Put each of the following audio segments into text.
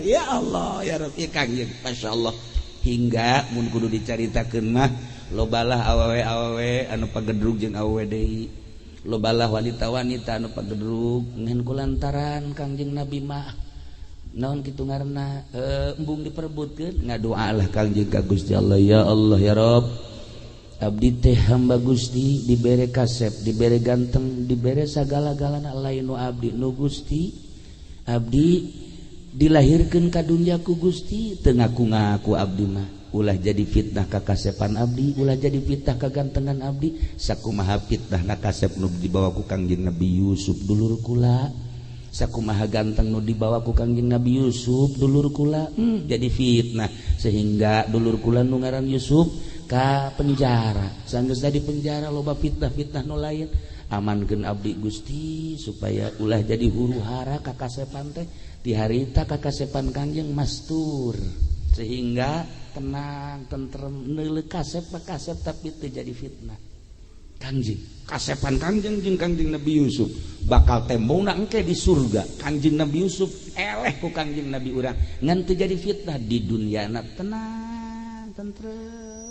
ya Allah ya Rabbi kangjeng Masya Allah hingga mun kudu dicaritakeun mah lobalah awewe anu pagedrug jeung awewe deui lobalah wanita-wanita anu pagedrug ngan kulantaran kangjeng Nabi mah naon kitu ngaranna embung diperebutkeun ngadoa lah kangjeng ka Gusti Allah ya Allah ya Rabb abdi teh hamba Gusti dibere kasep dibere ganteng dibere sagala-galana lain nu abdi nu Gusti abdi dilahirkeun ka dunya ku Gusti teu ngaku-ngaku abdi mah ulah jadi fitnah ka kasepan abdi ulah jadi fitnah ka gantengan abdi sakumaha fitnah kasep nu dibawa ku Kangjeng Nabi Yusuf dulur kula sakumaha ganteng nu dibawa ku Kangjeng Nabi Yusuf dulur kula jadi fitnah sehingga dulur kula nu ngaran Yusuf ka penjara sanggeus di penjara loba fitnah-fitnah nu lain amankeun abdi Gusti supaya ulah jadi huru hara ka kasepan teh di harita ka kasepan Kangjeng mastur sehingga tenang tentrem neuleuh kasep tapi teu jadi fitnah Kangjeng kasepan Kangjeng jeung Kangjeng Nabi Yusuf bakal tembongna engke di surga Kangjeng Nabi Yusuf eleh ku Kangjeng Nabi urang ngan teu jadi fitnah di dunyana tenang tentrem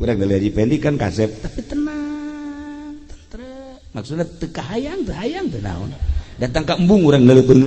urang dari pendi kan kasep tapi tenang tentrem maksudna teu kahayang teu naon datang ka embung urang neuleupkeun